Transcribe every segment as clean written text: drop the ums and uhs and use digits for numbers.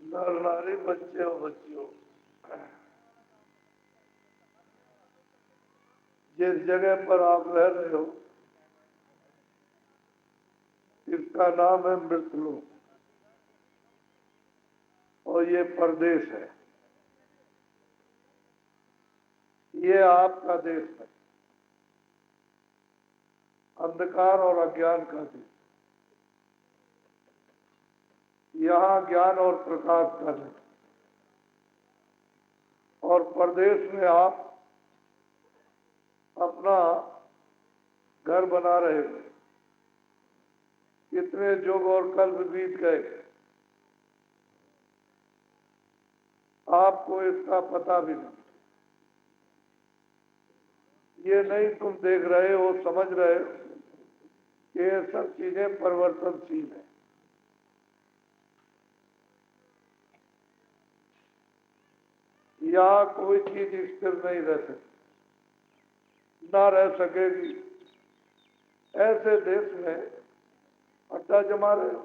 नर नारी बच्चे और बच्चियों, जिस जगह पर आप रह रहे हो इसका नाम है मृतलोक और ये परदेश है। ये आपका देश है, अंधकार और अज्ञान का देश। यहाँ ज्ञान और प्रकाश का देश। और परदेश में आप अपना घर बना रहे हो। कितने युग और कल्प बीत गए, आपको इसका पता भी नहीं। ये नहीं तुम देख रहे हो, समझ रहे हो कि ये सब चीजें परिवर्तनशील है। यहाँ कोई चीज स्थिर नहीं रह सकती, ना रह सकेगी। ऐसे देश में अड्डा जमा रहे हो,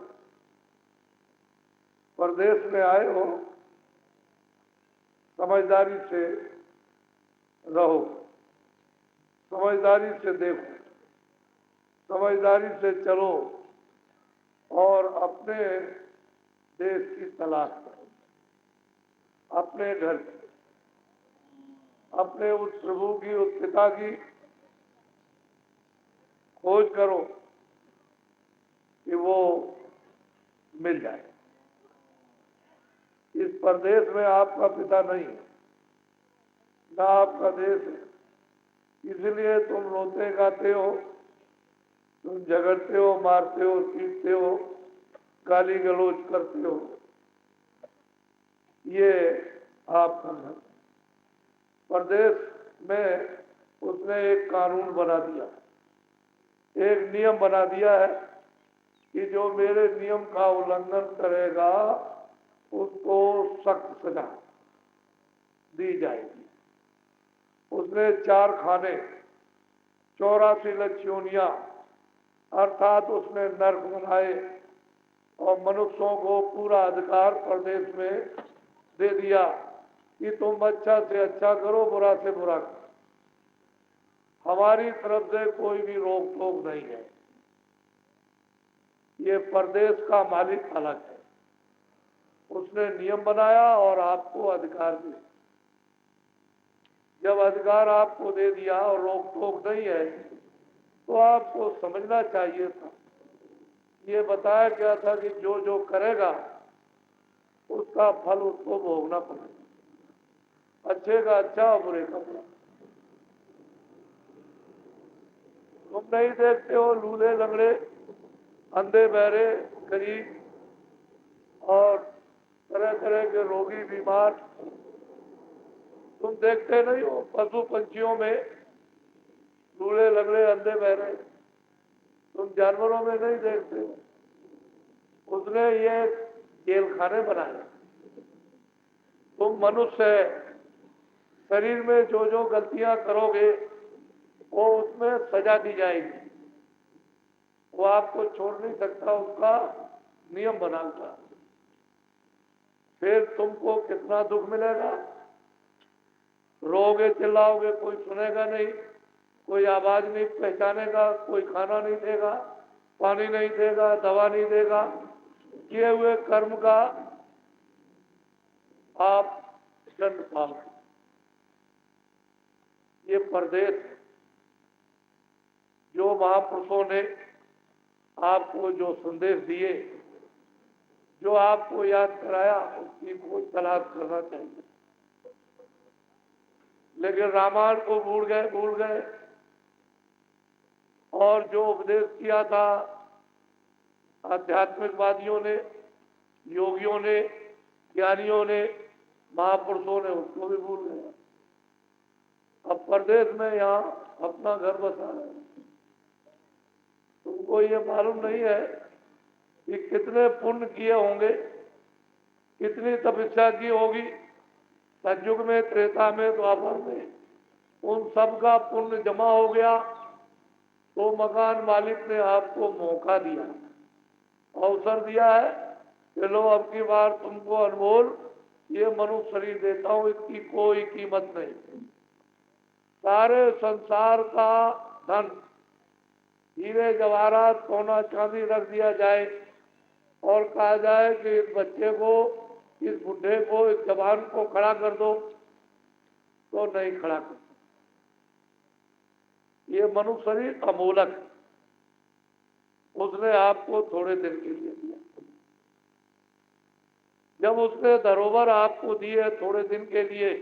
परदेश में आए हो, समझदारी से रहो, समझदारी से देखो, समझदारी से चलो और अपने देश की तलाश करो, अपने घर की, अपने उस प्रभु की, उस पिता की खोज करो कि वो मिल जाए। इस परदेश में आपका पिता नहीं है, ना आपका देश है। इसलिए तुम रोते गाते हो, तुम झगड़ते हो, मारते हो, पीटते हो, गाली गलौज करते हो। ये आपका घर। परदेश में उसने एक कानून बना दिया, एक नियम बना दिया है कि जो मेरे नियम का उल्लंघन करेगा उसको सख्त सजा दी जाएगी। उसने 4 खाने, 84 लक्षयोनियां अर्थात उसने नर्क बनाए और मनुष्यों को पूरा अधिकार प्रदेश में दे दिया कि तुम अच्छा से अच्छा करो, बुरा से बुरा करो। हमारी तरफ से कोई भी रोक टोक नहीं है। ये परदेश का मालिक अलग है, उसने नियम बनाया और आपको अधिकार दिया। जब अधिकार आपको दे दिया और रोक टोक नहीं है तो आपको समझना चाहिए था। ये बताया गया था कि जो जो करेगा उसका फल उसको भोगना पड़ेगा, अच्छे का अच्छा और बुरे का बुरा। तुम नहीं देखते हो लूले लंगड़े, अंधे बहरे, गरीब और तरह तरह के रोगी बीमार, तुम देखते नहीं हो पशु पंछियों में लूले लंगड़े, अंधे बहरे, तुम जानवरों में नहीं देखते हो। उसने ये जेल खाने बनाए। तुम मनुष्य है, शरीर में जो जो गलतियां करोगे वो उसमें सजा दी जाएगी। वो आपको छोड़ नहीं सकता, उसका नियम बनाता। फिर तुमको कितना दुख मिलेगा। रोगे चिल्लाओगे, कोई सुनेगा नहीं, कोई आवाज नहीं पहचानेगा, कोई खाना नहीं देगा, पानी नहीं देगा, दवा नहीं देगा। किए हुए कर्म का आप दंड पाओगे। ये परदेश जो महापुरुषों ने आपको जो संदेश दिए, जो आपको याद कराया, उसकी कोई तलाश करना चाहिए। लेकिन रामायण को भूल गए और जो उपदेश किया था आध्यात्मिकवादियों ने, योगियों ने, ज्ञानियों ने, महापुरुषों ने, उसको भी भूल गए। अब परदेश में यहाँ अपना घर बसा है। तुमको ये मालूम नहीं है कि कितने पुण्य किए होंगे, कितनी तपस्या की होगी सतयुग में, त्रेता में, द्वापर में। उन सब का पुण्य जमा हो गया तो मकान मालिक ने आपको मौका दिया, अवसर दिया है चलो अब की बार तुमको अनमोल ये मनुष्य शरीर देता हूं, इसकी कोई कीमत नहीं। सारे संसार का धन, हीरे जवाहरात सोना चांदी रख दिया जाए और कहा जाए कि इस बच्चे को, इस बुढ़े को, इस जवान को खड़ा कर दो, तो नहीं खड़ा कर। ये मनुष्य शरीर अमूलक है, उसने आपको थोड़े दिन के लिए दिया। जब उसने धरोहर आपको दी है थोड़े दिन के लिए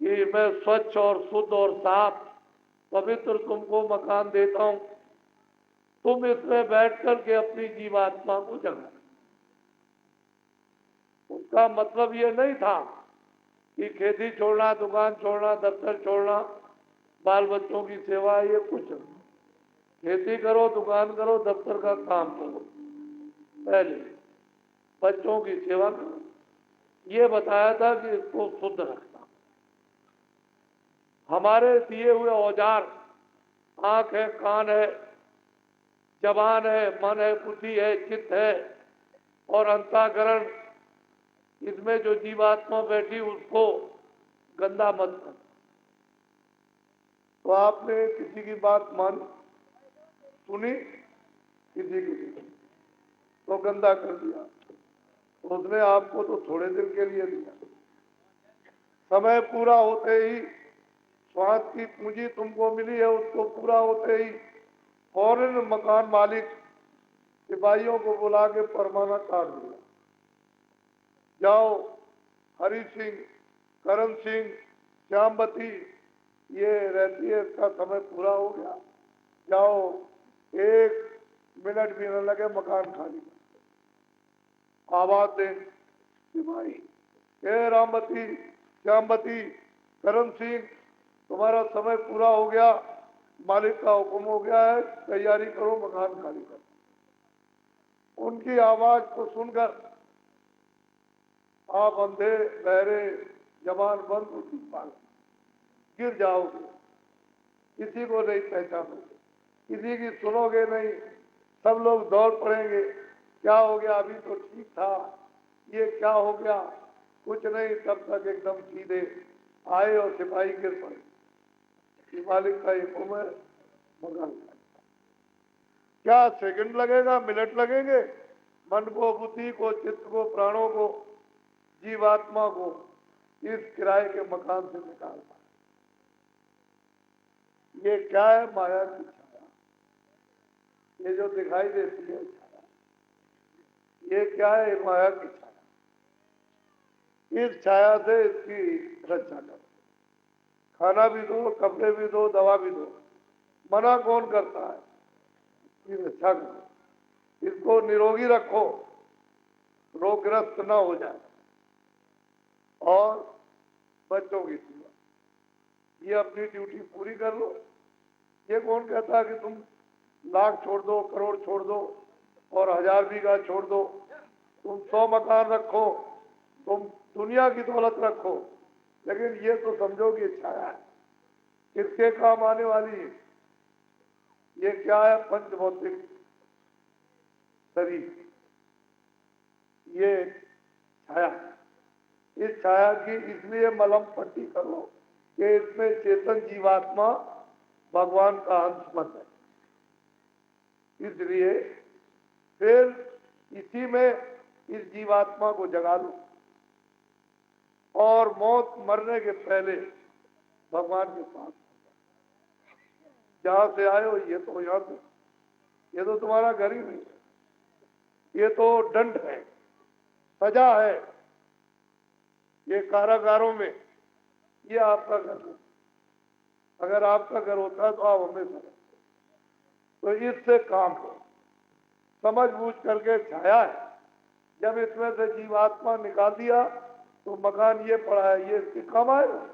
कि मैं स्वच्छ और शुद्ध और साफ पवित्र तुमको मकान देता हूं, तुम इसमें बैठ करके अपनी जीवात्मा को जगा। उसका मतलब ये नहीं था कि खेती छोड़ना, दुकान छोड़ना, दफ्तर छोड़ना, बाल बच्चों की सेवा, ये कुछ नहीं। खेती करो, दुकान करो, दफ्तर का काम करो, पहले बच्चों की सेवा करो। ये बताया था कि इसको शुद्ध रखना। हमारे दिए हुए औजार आंख है, कान है, जबान है, मन है, बुद्धि है, चित्त है और अंतःकरण, इसमें जो जीवात्मा बैठी उसको गंदा मत कर। तो आपने किसी की बात मानी, सुनी, किसी की तो गंदा कर दिया। उसने आपको तो थोड़े दिन के लिए दिया, समय पूरा होते ही, स्वास्थ्य की पूंजी तुमको मिली है, उसको पूरा होते ही फौरन मकान मालिक सिपाहियों को बुला के परवाना काट दिया। जाओ हरि सिंह, करण सिंह, श्यामवती ये रहती है, इसका समय पूरा हो गया, जाओ 1 मिनट भी न लगे मकान खाली। आवाज दे सिपाही, हे रामवती, श्यामवती, करण सिंह, तुम्हारा समय पूरा हो गया, मालिक का हुक्म हो गया है, तैयारी करो, मकान खाली करो। उनकी आवाज को सुनकर आप अंधे, बहरे, जबान बंद, उसी पाल गिर जाओगे, किसी को नहीं पहचानोगे, किसी की सुनोगे नहीं, सब लोग दौड़ पड़ेंगे, क्या हो गया, अभी तो ठीक था, ये क्या हो गया, कुछ नहीं, तब तक एकदम सीधे आए और सिपाही गिर पड़े। मालिक का एक उम्र मकान। क्या सेकंड लगेगा, मिनट लगेंगे? मन को, बुद्धि को, चित्त को, प्राणों को, जीवात्मा को इस किराए के मकान से निकालना। ये क्या है? माया की छाया। ये जो दिखाई देती है छाया, ये क्या है? माया की छाया। इस छाया से इसकी रक्षा करो, खाना भी दो, कपड़े भी दो, दवा भी दो। मना कौन करता है? इसकी रक्षा करो, इसको निरोगी रखो, रोगग्रस्त न हो जाए। और बच्चों की सेवा, ये अपनी ड्यूटी पूरी कर लो। ये कौन कहता है कि तुम लाख छोड़ दो, करोड़ छोड़ दो और 1000 बीघा छोड़ दो, तुम 100 मकान रखो, तुम दुनिया की दौलत रखो, लेकिन ये तो समझो कि छाया है, किसके काम आने वाली है? ये क्या है? पंचभौतिक शरीर, ये छाया। इस छाया की इसलिए मलम पट्टी करो कि इसमें चेतन जीवात्मा भगवान का अंश मत है। इसलिए फिर इसी में इस जीवात्मा को जगा लो और मौत मरने के पहले भगवान के पास, जहां से आए हो, ये तो यहाँ से, ये तो तुम्हारा घर ही नहीं है, ये तो दंड है, सजा है, ये कारागारों में, ये आपका घर है। अगर आपका घर होता तो आप हमेशा, तो इससे काम लो, समझ बूझ करके छाया है। जब इसमें से जीवात्मा निकाल दिया तो मकान ये पड़ा है, ये इसके काम आएगा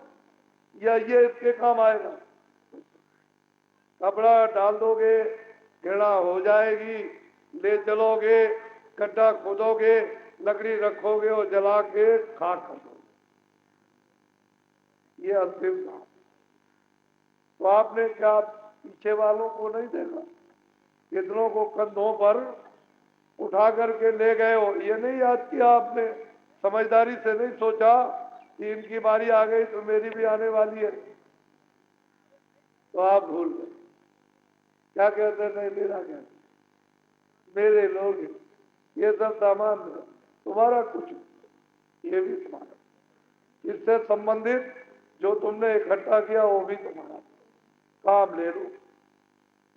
या ये इसके काम आएगा? कपड़ा डाल दोगे, घृणा हो जाएगी, ले चलोगे, गड्ढा खोदोगे, लकड़ी रखोगे और जला के खाक कर दोगे, ये अंतिम काम। तो आपने क्या पीछे वालों को नहीं देखा? कितनों को कंधों पर उठा करके ले गए हो, ये नहीं याद किया आपने, समझदारी से नहीं सोचा कि इनकी बारी आ गई तो मेरी भी आने वाली है, तो आप भूल गए। क्या कहते हैं, नहीं मेरा क्या, मेरे लोग हैं, ये सब सामान है, तुम्हारा कुछ नहीं, ये भी तुम्हारा, इससे संबंधित जो तुमने इकट्ठा किया वो भी तुम्हारा, काम ले लो,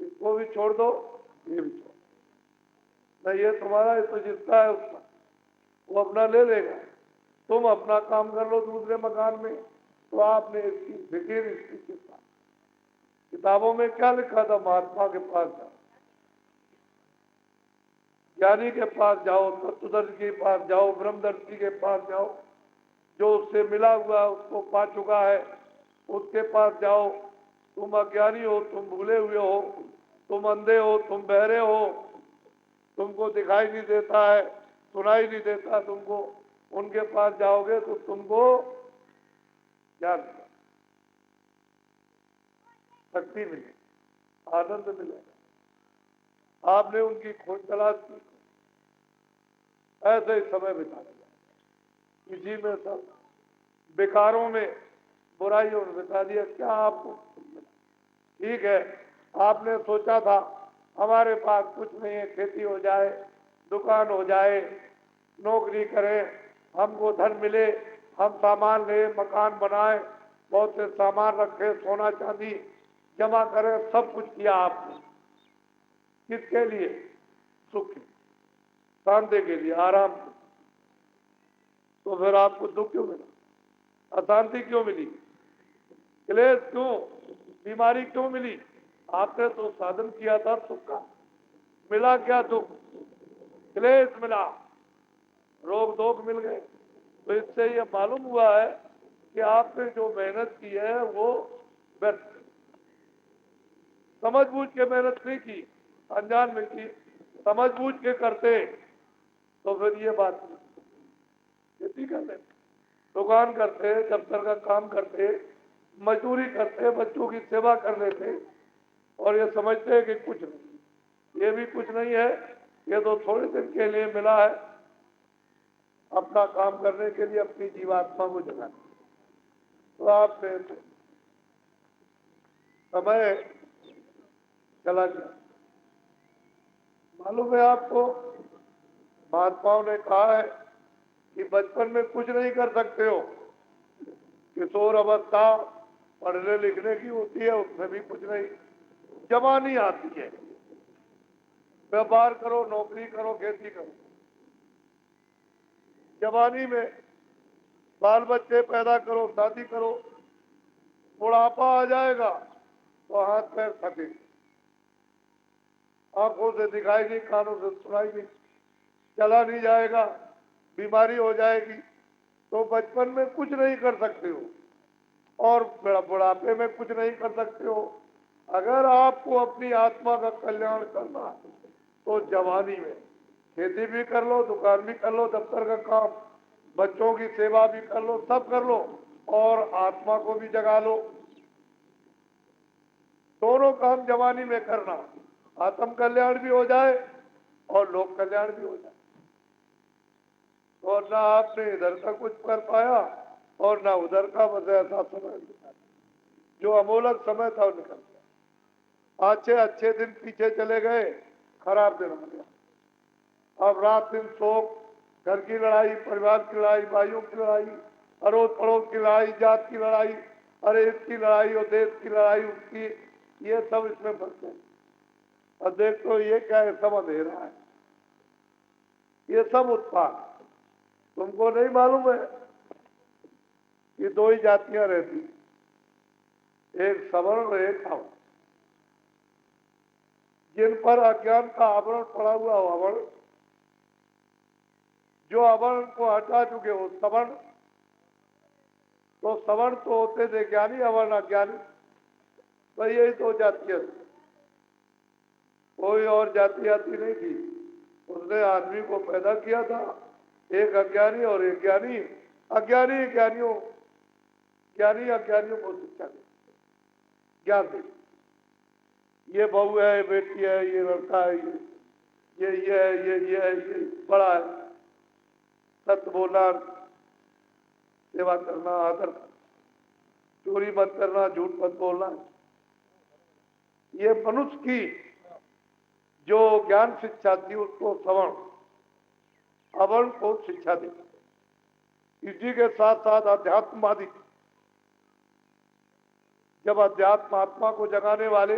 इसको भी छोड़ दो, ये भी छोड़ दो, नहीं ये तुम्हारा, ये तो जिसका है उसका, वो अपना ले लेगा, तुम अपना काम कर लो दूसरे मकान में। तो आपने इसकी फिक्र इसकी चिंता, किताबों में क्या लिखा था, महात्मा के पास जाओ, ज्ञानी के पास जाओ, तत्वदर्शी के पास जाओ, ब्रह्मदर्शी के पास जाओ, जो उससे मिला हुआ उसको पा चुका है उसके पास जाओ। तुम अज्ञानी हो, तुम भूले हुए हो, तुम अंधे हो, तुम बहरे हो, तुमको दिखाई नहीं देता है, सुनाई नहीं देता तुमको, उनके पास जाओगे तो तुमको ज्ञान, शक्ति मिलेगी, आनंद मिलेगा। आपने उनकी खोज तलाश की, ऐसे ही समय बिता दिया, इसी में सब बेकारों में, बुराइयों में बिता दिया। क्या आपको ठीक है, आपने सोचा था हमारे पास कुछ नहीं है, खेती हो जाए, दुकान हो जाए, नौकरी करें, हमको धन मिले, हम सामान ले, मकान बनाए, बहुत से सामान रखे, सोना चांदी जमा करें, सब कुछ किया आपने, किसके लिए, सुख के, शांति के लिए, आराम के। तो फिर आपको दुख क्यों मिला, अशांति क्यों मिली, क्लेश क्यों, बीमारी क्यों मिली? आपने तो साधन किया था सुख का, मिला क्या, दुख, क्लेश मिला, रोग दोग मिल गए। तो इससे ये मालूम हुआ है कि आपने जो मेहनत की है वो व्यर्थ, समझ बूझ के मेहनत नहीं की, अनजान में की, समझ बूझ के करते तो फिर ये बात नहीं, खेती करते, दुकान करते, दफ्तर का काम करते, मजदूरी करते, बच्चों की सेवा कर लेते, और ये समझते हैं कि कुछ नहीं, ये भी कुछ नहीं है, ये तो थोड़े दिन के लिए मिला है, अपना काम करने के लिए, अपनी जीवात्मा को जगाने। तो आपने समय चला गया। मालूम है आपको, महात्माओं ने कहा है कि बचपन में कुछ नहीं कर सकते हो, किशोर अवस्था पढ़ने लिखने की होती है, उसमें भी कुछ नहीं, जवानी आती है, व्यापार करो, नौकरी करो, खेती करो, जवानी में बाल बच्चे पैदा करो, शादी करो, बुढ़ापा आ जाएगा तो हाथ पैर थके, आंखों से दिखाई नहीं, कानों से सुनाई नहीं, चला नहीं जाएगा, बीमारी हो जाएगी, तो बचपन में कुछ नहीं कर सकते हो और बुढ़ापे में कुछ नहीं कर सकते हो। अगर आपको अपनी आत्मा का कल्याण करना है तो जवानी में खेती भी कर लो, दुकान भी कर लो, दफ्तर का काम, बच्चों की सेवा भी कर लो, सब कर लो, और आत्मा को भी जगा लो, दोनों काम जवानी में करना, आत्म कल्याण भी हो जाए और लोक कल्याण भी हो जाए। और ना आपने इधर का कुछ कर पाया और ना उधर का, बस ऐसा समय जो अमूलक समय था वो निकल गया। अच्छे अच्छे दिन पीछे चले गए, खराब दिन आ गया। अब रात दिन शोक, घर की लड़ाई, परिवार की लड़ाई, भाइयों की लड़ाई, अड़ोस पड़ोस की लड़ाई, जात की लड़ाई, अरे इसकी लड़ाई और देश की लड़ाई, उसकी, ये सब इसमें फंसते हैं। और देख तो ये क्या है, सब अंधेरा है, ये सब उत्पाद। तुमको नहीं मालूम है कि दो ही जातियां रहती, एक सवर्ण और एक अवर्ण। जिन पर अज्ञान का आवरण पड़ा हुआ हो अवर्ण, जो अवर्ण को हटा चुके हो सवर्ण, तो सवर्ण तो होते थे ज्ञानी, अवर्ण अज्ञानी, तो यही दो जातियां, कोई और जाति आती नहीं थी। उसने आदमी को पैदा किया था, एक अज्ञानी और एक ज्ञानी, अज्ञानी ज्ञानियों, ज्ञानी अज्ञानियों को शिक्षा दे, ज्ञान दे, ये बहू है, बेटी है, ये लड़का है, ये है, ये बड़ा है। सत्य बोलना, सेवा करना, आदर करना, चोरी मत करना, झूठ मत बोलना, ये मनुष्य की जो ज्ञान शिक्षा थी उसको सवर्ण, अवर्ण को शिक्षा दी। इसी के साथ साथ अध्यात्मवादी, जब अध्यात्म आत्मा को जगाने वाले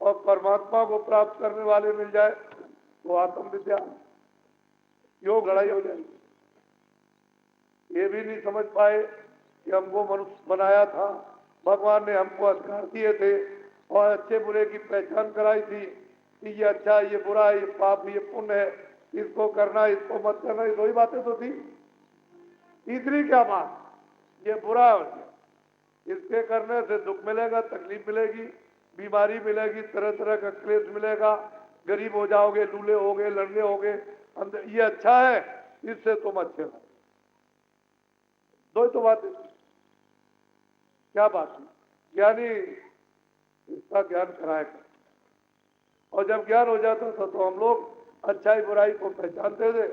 और परमात्मा को प्राप्त करने वाले मिल जाए तो आत्म विद्या, योग लड़ाई हो जाएगी। ये भी नहीं समझ पाए कि हमको मनुष्य बनाया था, भगवान ने हमको अधिकार दिए थे और अच्छे बुरे की पहचान कराई थी कि ये अच्छा, ये बुरा, ये पाप, ये पुण्य है, इसको करना, इसको मत करना। ये दो ही बातें तो थी। तीसरी क्या बात, ये बुरा हो गया, इसके करने से दुख मिलेगा, तकलीफ मिलेगी, बीमारी मिलेगी, तरह तरह का क्लेश मिलेगा, गरीब हो जाओगे, लूले होगे, लड़ने होगे। अंदर ये अच्छा है, इससे तुम अच्छे हो। दो ही तो बातें। क्या बात है? ज्ञानी इसका ज्ञान कराएगा, और जब ज्ञान हो जाता था तो हम लोग अच्छाई बुराई को पहचानते थे,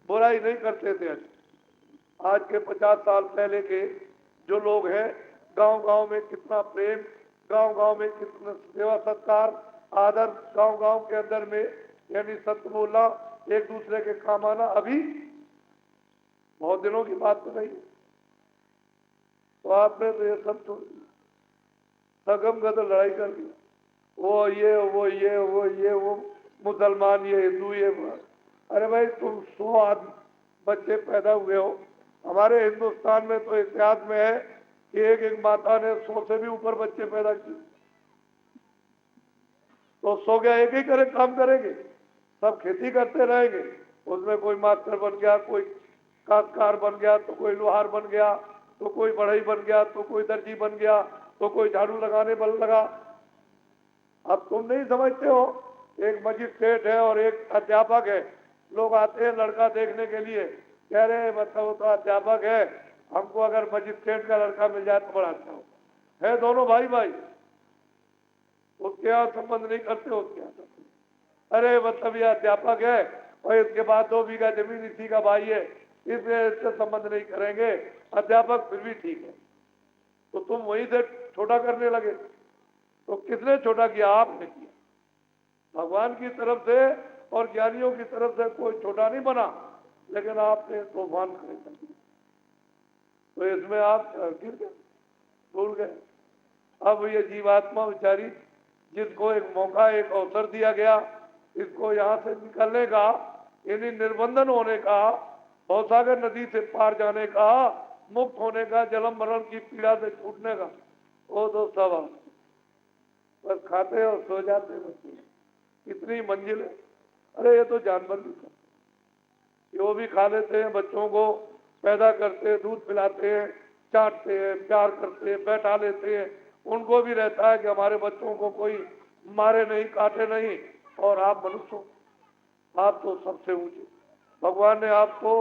बुराई नहीं करते थे। आज के 50 साल पहले के जो लोग हैं, गांव गांव में कितना प्रेम, गांव गांव में कितना सेवा सत्कार, आदर, गांव गांव के अंदर में यानी सत्य बोलना, एक दूसरे के काम आना, अभी बहुत दिनों की बात तो नहीं। तो आपने तो ये सब छोड़ दिया, सगम का तो लड़ाई कर दी, वो मुसलमान, ये हिंदू, ये। अरे भाई, तुम 100 बच्चे पैदा हुए हो। हमारे हिंदुस्तान में तो इतिहास में है कि एक एक माता ने 100 से भी ऊपर बच्चे पैदा किए। तो 100 क्या एक ही करे काम करेंगे? सब खेती करते रहेंगे, उसमें कोई मास्टर बन गया, कोई काश्तकार बन गया, तो कोई लोहार बन गया, तो कोई बढ़ई बन गया, तो कोई दर्जी बन गया, तो कोई झाड़ू लगाने बन लगा। अब तुम नहीं समझते हो, एक मजिस्ट्रेट है और एक अध्यापक है। लोग आते हैं लड़का देखने के लिए, कह रहे हैं मतलब वो तो अध्यापक है, हमको अगर मजिस्ट्रेट का लड़का मिल जाए तो बड़ा अच्छा हो। है दोनों भाई भाई, उसके यहाँ संबंध नहीं करते, उसके यहाँ संबंध। अरे मतलब ये अध्यापक है और इसके बाद 2 बीघा जमीन इसी का भाई है, इससे संबंध नहीं करेंगे, अध्यापक फिर भी ठीक है। तो तुम वहीं से छोटा करने लगे। तो किसने छोटा किया? आपने किया। भगवान की तरफ से और ज्ञानियों की तरफ से कोई छोटा नहीं बना, लेकिन आपने तूफान खड़े कर दिए। तो इसमें आप गिर गए, भूल गए। अब ये जीवात्मा बेचारी, जिसको एक मौका, एक अवसर दिया गया, इसको यहाँ से निकलने का, यानी निर्बंधन होने का, भवसागर नदी से पार जाने का, मुक्त होने का, जन्म मरण की पीड़ा से छूटने का, वो तो सब बस खाते और सो जाते बच्चे। कितनी मंजिल है। अरे ये तो जानवर भी खाते, वो भी खा लेते हैं, बच्चों को पैदा करते हैं, दूध पिलाते हैं, चाटते हैं, प्यार करते हैं, बैठा लेते हैं। उनको भी रहता है कि हमारे बच्चों को कोई मारे नहीं, काटे नहीं। और आप मनुष्य हो, आप तो सबसे ऊंचे। भगवान ने आपको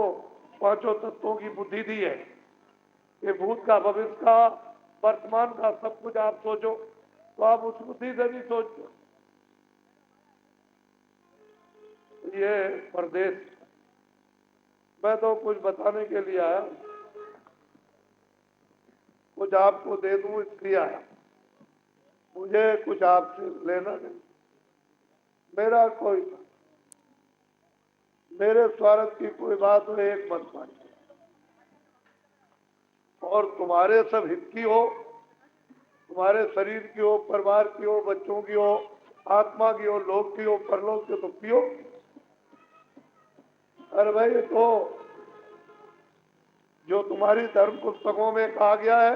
5 तत्वों की बुद्धि दी है कि भूत का, भविष्य का, वर्तमान का सब कुछ आप सोचो। तो आप उस बुद्धि से भी सोचो। ये परदेश, मैं तो कुछ बताने के लिए आया, कुछ आपको दे दूं इसलिए आया, मुझे कुछ आपसे लेना नहीं। मेरा कोई, मेरे स्वार्थ की कोई बात हो, एक मत मानिए, और तुम्हारे सब हित की हो, तुम्हारे शरीर की हो, परिवार की हो, बच्चों की हो, आत्मा की हो, लोक की हो, परलोक की, तो पियो। अरे भाई, तो जो तुम्हारी धर्म पुस्तकों में कहा गया है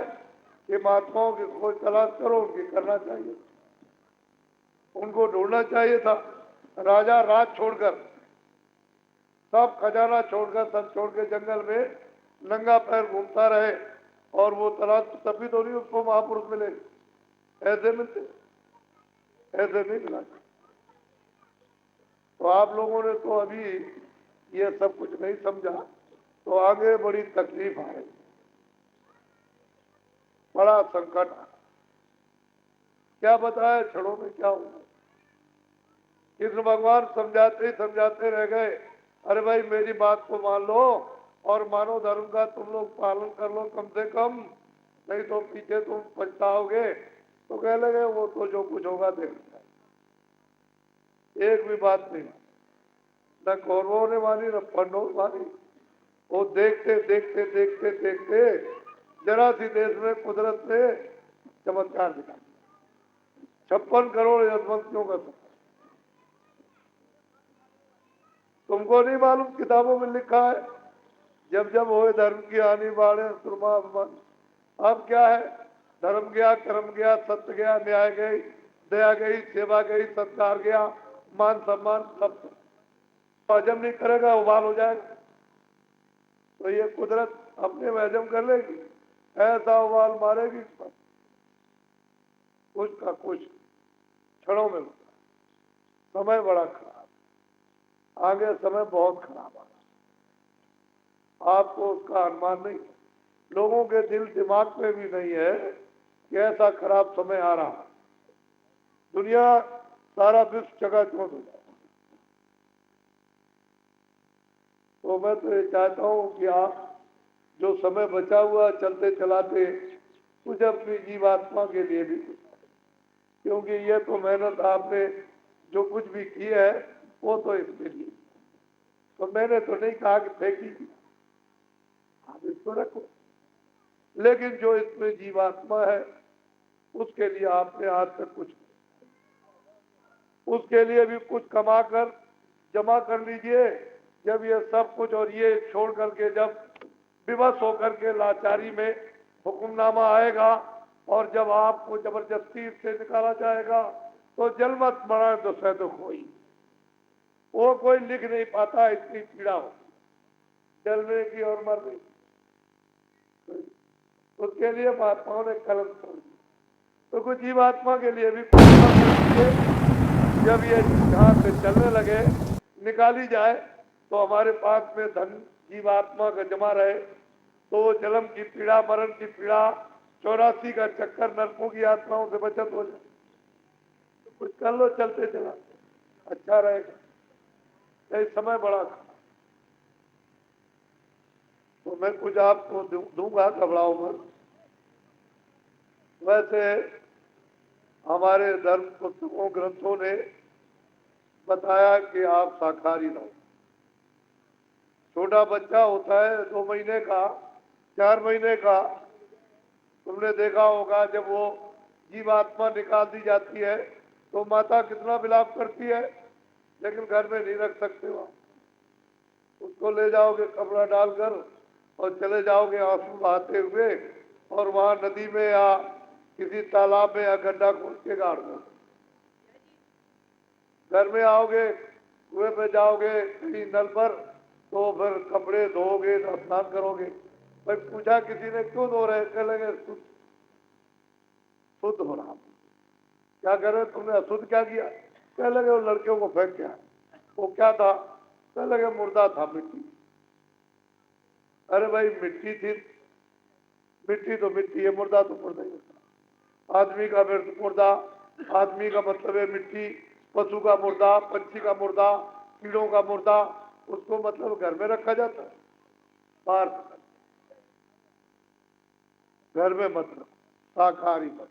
कि महात्माओं की खोज तलाश करो, उनकी करना चाहिए, उनको ढूंढना चाहिए था। राजा राज छोड़कर, सब खजाना छोड़कर, सब छोड़ के जंगल में नंगा पैर घूमता रहे, और वो तलाश तभी तो नहीं उसको महापुरुष मिले। ऐसे मिलते, ऐसे नहीं मिला। तो आप लोगों ने तो अभी ये सब कुछ नहीं समझा, तो आगे बड़ी तकलीफ आ रही, बड़ा संकट आ। क्या बताया क्षणों में क्या होगा, कृष्ण भगवान समझाते ही समझाते रह गए, अरे भाई मेरी बात को मान लो और मानव धर्म का तुम लोग पालन कर लो कम से कम, नहीं तो पीछे तुम पछताओगे। तो कह लगे वो तो जो कुछ होगा देखना। एक भी बात नहीं, न कौरवों ने मानी न पांडवों ने मानी। वो देखते देखते देखते देखते जरा सी देश में कुदरत ने चमत्कार दिखा। 56 करोड़ यशवंतियों का सफर। तुमको नहीं मालूम किताबों में लिखा है, जब जब होए धर्म की हानि बाढ़े सुरमा अभिमान। अब क्या है, धर्म गया, कर्म गया, सत्य गया, न्याय गई, दया गई, सेवा गई, सत्कार गया, मान सम्मान सब हजम नहीं करेगा, उबाल हो जाएगा। तो ये कुदरत अपने में हजम कर लेगी, ऐसा उबाल मारेगी कुछ का कुछ क्षणों में होता। समय बड़ा खराब, आगे समय बहुत खराब आ रहा, आपको उसका अनुमान नहीं। लोगों के दिल दिमाग में भी नहीं है कि ऐसा खराब समय आ रहा। दुनिया सारा विश्व चकाचौंध हो जाए। तो मैं तो ये चाहता हूं कि आप जो समय बचा हुआ चलते चलाते कुछ अपनी जीवात्मा के लिए भी, क्योंकि ये तो मेहनत आपने जो कुछ भी की है वो तो इसके लिए। तो मैंने तो नहीं कहा कि फेंकी, आप इसको रखो, लेकिन जो इसमें जीवात्मा है उसके लिए आपने आज तक कुछ, उसके लिए भी कुछ कमा कर जमा कर लीजिए। जब ये सब कुछ और ये छोड़ करके जब विवश होकर के लाचारी में हुक्मनामा आएगा और जब आपको जबरदस्ती से निकाला जाएगा तो जल मत मरा तो सह दुख होई। वो कोई लिख नहीं पाता, इतनी पीड़ा हो जलने की और मरने की। उसके लिए महात्माओं ने कलम छोड़ दी। तो कुछ जीवात्मा के लिए भी जब ये यहाँ से चलने लगे निकाली जाए तो हमारे पास में धन जीवात्मा का जमा रहे, तो वो जन्म की पीड़ा, मरण की पीड़ा, 84 का चक्कर, नरकों की आत्माओं से बचत हो जाए। तो कुछ कर लो चलते चला, अच्छा रहेगा। ये समय बड़ा खराब। तो मैं कुछ आपको दूंगा, घबराओ मत। वैसे हमारे धर्म पुस्तकों ग्रंथों ने बताया कि आप शाकाहारी रहो। छोटा बच्चा होता है 2 महीने का, 4 महीने का, तुमने देखा होगा जब वो जीवात्मा निकाल दी जाती है तो माता कितना विलाप करती है, लेकिन घर में नहीं रख सकते वहां। उसको ले जाओगे कपड़ा डालकर और चले जाओगे आंसू बहाते हुए और वहां नदी में या किसी तालाब में या गड्ढा खोद के गाड़ दो। घर में आओगे, कुएं पे जाओगे कहीं नल पर, तो फिर कपड़े धोगे, स्नान करोगे। भाई पूछा किसी ने क्यों धो रहे, कह लगे शुद्ध हो रहा। क्या कर रहे तुमने, अशुद्ध क्या किया? कह लगे वो लड़कियों को फेंक क्या, वो क्या था? कह लगे मुर्दा था, मिट्टी। अरे भाई मिट्टी थी, मिट्टी तो मिट्टी है, मुर्दा तो मुर्दा ही होता। आदमी का मुर्दा, आदमी का मतलब है मिट्टी, पशु का मुर्दा, पंछी का मुर्दा, कीड़ों का मुर्दा, उसको मतलब घर में रखा जाता है, बाहर घर में मत रखो, शाकाहारी मत।